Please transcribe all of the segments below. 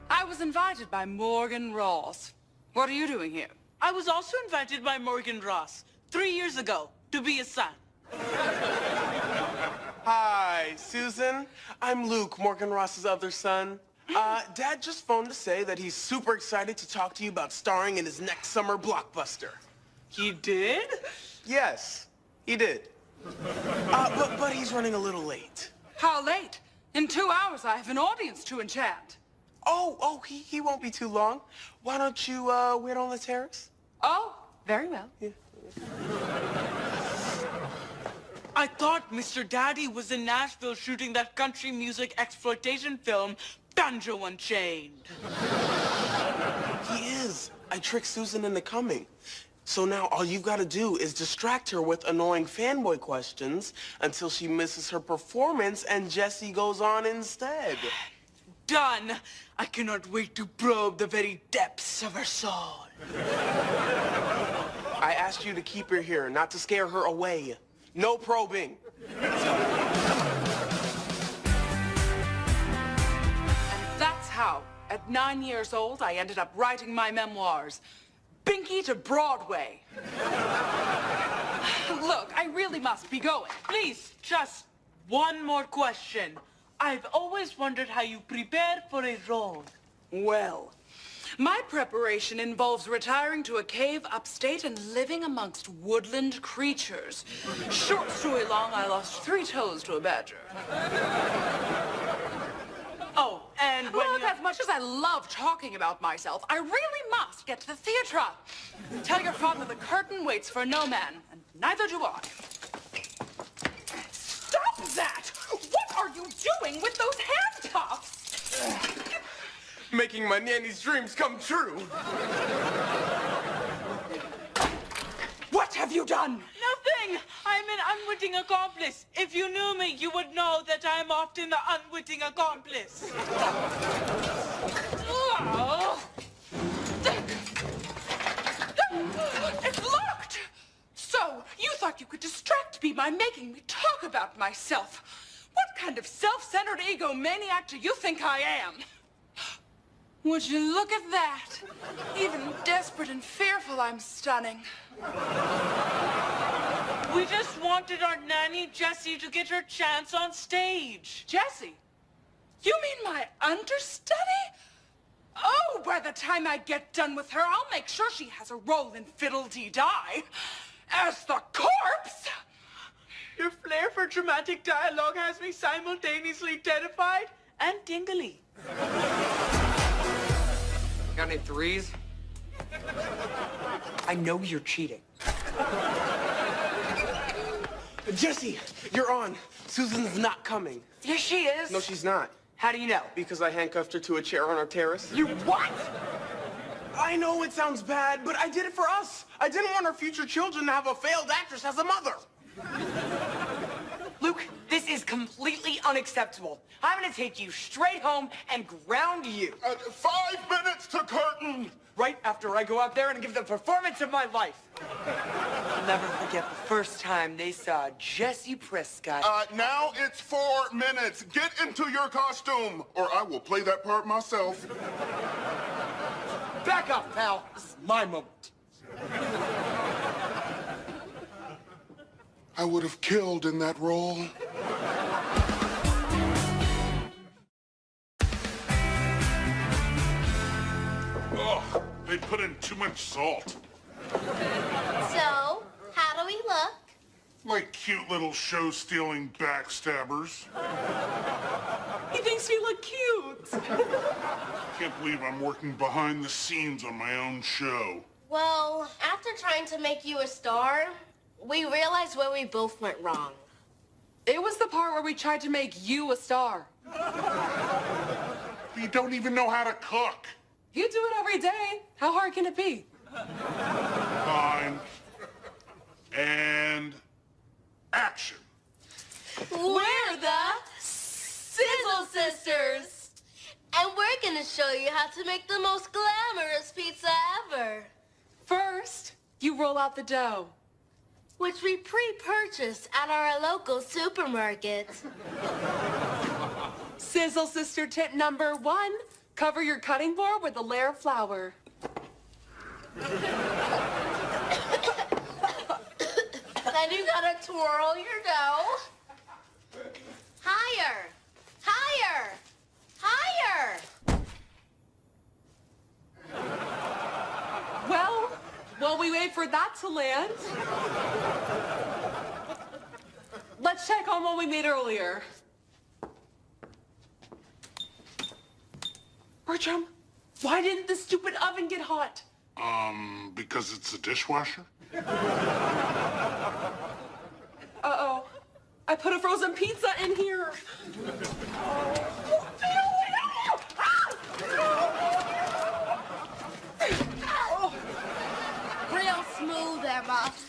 I was invited by Morgan Ross. What are you doing here? I was also invited by Morgan Ross 3 years ago to be his son. Hi, Susan. I'm Luke, Morgan Ross's other son. Dad just phoned to say that he's super excited to talk to you about starring in his next summer blockbuster. He did? Yes, he did. But he's running a little late. How late? In 2 hours, I have an audience to enchant. He won't be too long. Why don't you wait on the terrace? Oh, very well. Yeah. I thought Mr. Daddy was in Nashville shooting that country music exploitation film, Banjo Unchained. He is. I tricked Susan into coming. So now all you've got to do is distract her with annoying fanboy questions until she misses her performance and Jessie goes on instead. Done. I cannot wait to probe the very depths of her soul. I asked you to keep her here, not to scare her away. No probing. And that's how, at 9 years old, I ended up writing my memoirs. Binky to Broadway. Look, I really must be going. Please, just one more question. I've always wondered how you prepare for a role. Well, my preparation involves retiring to a cave upstate and living amongst woodland creatures. Short story long, I lost 3 toes to a badger. Oh, and when Look, as much as I love talking about myself, I really must get to the theater. Tell your father the curtain waits for no man, and neither do I. Stop that! What are you doing with those handcuffs? Making my nanny's dreams come true. What have you done? Nothing! I'm an unwitting accomplice. If you knew me, you would know that I'm often the unwitting accomplice. It's locked! So, you thought you could distract me by making me talk about myself. What kind of self-centered egomaniac do you think I am? Would you look at that? Even desperate and fearful, I'm stunning. We just wanted our nanny, Jessie, to get her chance on stage. Jessie? You mean my understudy? Oh, by the time I get done with her, I'll make sure she has a role in Fiddle-Dee-Die. As the corpse! Your flair for dramatic dialogue has me simultaneously terrified and tingly. Got any threes? I know you're cheating. Jessie, you're on. Susan's not coming. Yes, she is. No, she's not. How do you know? Because I handcuffed her to a chair on our terrace. You what? I know it sounds bad, but I did it for us. I didn't want our future children to have a failed actress as a mother. Luke, this is completely unacceptable. I'm gonna take you straight home and ground you. 5 minutes to curtain! Right after I go out there and give the performance of my life. I'll never forget the first time they saw Jessie Prescott. Now it's 4 minutes. Get into your costume, or I will play that part myself. Back up, pal. This is my moment. I would have killed in that role. Oh, they put in too much salt. So, how do we look? Like cute little show-stealing backstabbers. He thinks we look cute. Can't believe I'm working behind the scenes on my own show. Well, after trying to make you a star, we realized where we both went wrong. It was the part where we tried to make you a star. You don't even know how to cook. You do it every day. How hard can it be? Fine. And action. We're the Sizzle Sisters! And we're gonna show you how to make the most glamorous pizza ever. First, you roll out the dough. Which we pre-purchased at our local supermarket. Sizzle Sister tip number 1, Cover your cutting board with a layer of flour. Then you gotta twirl your dough. Higher. Higher. Higher. Well, while we wait for that to land, let's check on what we made earlier. Bertram, why didn't the stupid oven get hot? Because it's a dishwasher? Uh-oh. I put a frozen pizza in here. Real smooth there, boss.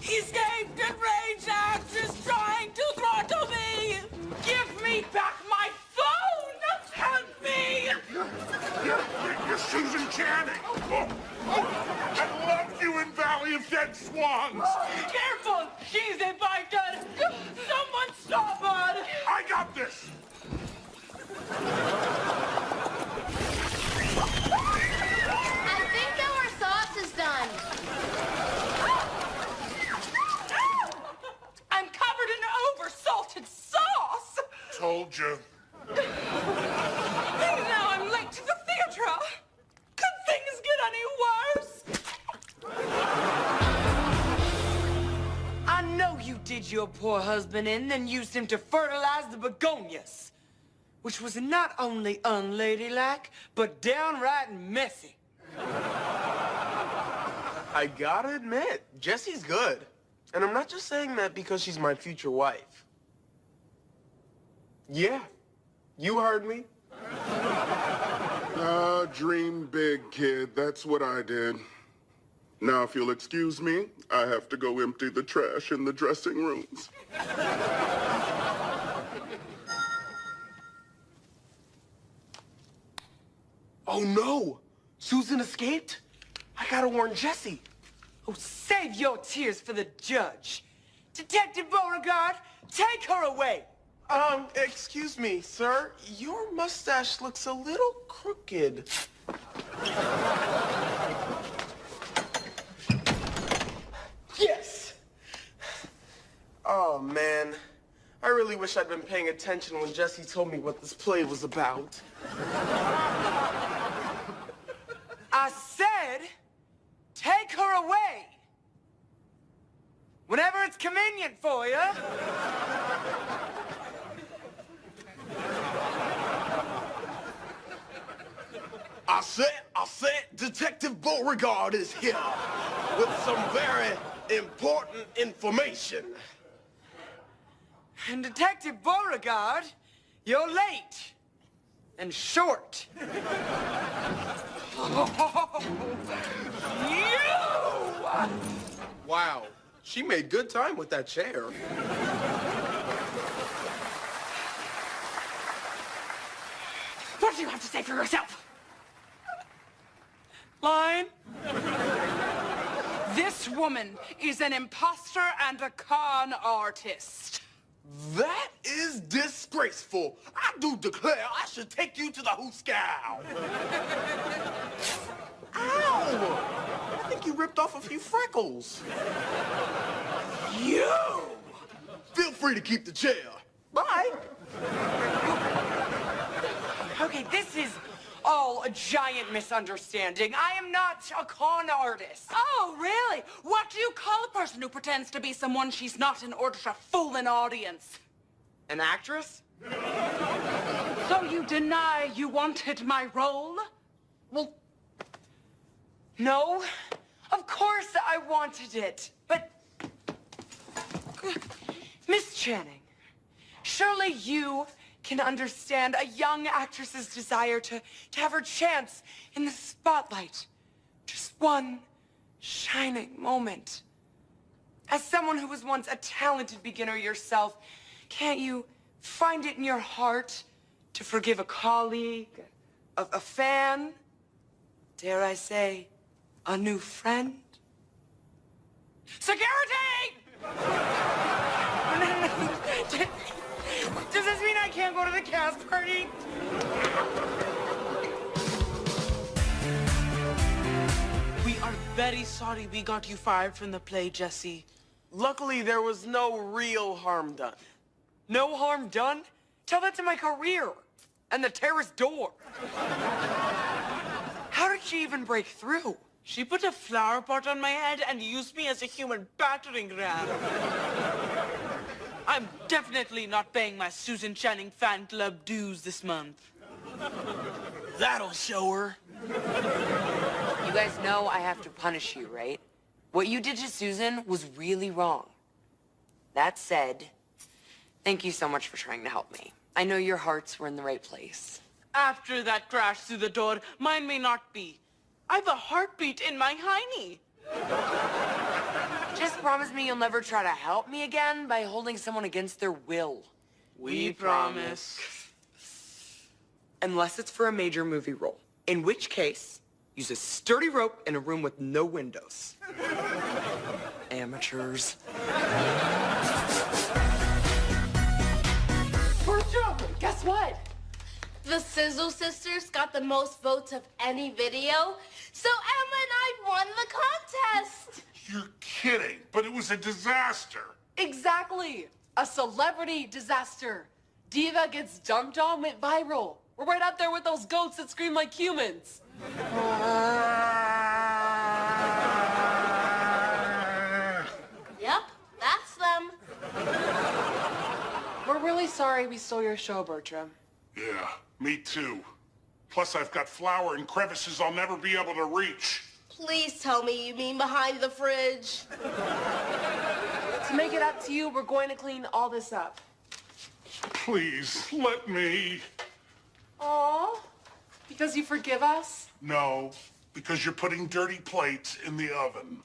Escaped enraged actress trying to throttle me! Give me back my phone! Help me! You're Susan Channing! Oh, I love you in Valley of Dead Swans! Careful! She's invited! Someone stop her! I got this! I think our sauce is done. I'm covered in over-salted sauce. Told you. And now I'm late to the theater. Could things get any worse? I know you did your poor husband in, then used him to fertilize the begonias. Which was not only unladylike, but downright messy. I gotta admit, Jessie's good. And I'm not just saying that because she's my future wife. Yeah, you heard me. Dream big, kid. That's what I did. Now, if you'll excuse me, I have to go empty the trash in the dressing rooms. Oh no! Susan escaped? I gotta warn Jessie. Oh, save your tears for the judge. Detective Beauregard, take her away. Excuse me, sir. Your mustache looks a little crooked. Yes! Oh, man. I really wish I'd been paying attention when Jessie told me what this play was about. I said, take her away. Whenever it's convenient for you. I said, Detective Beauregard is here with some very important information. And Detective Beauregard, you're late. And short. Wow, she made good time with that chair. What do you have to say for yourself? Line. This woman is an imposter and a con artist. That is disgraceful. I do declare I should take you to the hooskow. Ow! I think you ripped off a few freckles. You! Feel free to keep the chair. Bye. Okay, this is all a giant misunderstanding. I am not a con artist. Oh, really? What do you call a person who pretends to be someone she's not in order to fool an audience? An actress? So you deny you wanted my role? Well, no. Of course I wanted it. But, Miss Channing, surely you can understand a young actress's desire to have her chance in the spotlight. Just one shining moment. As someone who was once a talented beginner yourself, can't you find it in your heart to forgive a colleague, a fan, dare I say, a new friend? Security! Does this mean I can't go to the cast party? We are very sorry we got you fired from the play, Jessie. Luckily, there was no real harm done. No harm done? Tell that to my career and the terrace door. How did she even break through? She put a flower pot on my head and used me as a human battering ram. I'm definitely not paying my Susan Channing fan club dues this month. That'll show her. You guys know I have to punish you, right? What you did to Susan was really wrong. That said, thank you so much for trying to help me. I know your hearts were in the right place. After that crash through the door, mine may not be. I've a heartbeat in my hiney. Just promise me you'll never try to help me again by holding someone against their will. We promise. Unless it's for a major movie role. In which case, use a sturdy rope in a room with no windows. Amateurs. Guess what? The Sizzle Sisters got the most votes of any video, so Emma and I won the contest. You're kidding, but it was a disaster. Exactly. A celebrity disaster. Diva gets dumped on, went viral. We're right up there with those goats that scream like humans. Yep, that's them. We're really sorry we stole your show, Bertram. Yeah, me too. Plus, I've got flour and crevices I'll never be able to reach. Please tell me you mean behind the fridge. To make it up to you, we're going to clean all this up. Please, let me. Aw, because you forgive us? No, because you're putting dirty plates in the oven.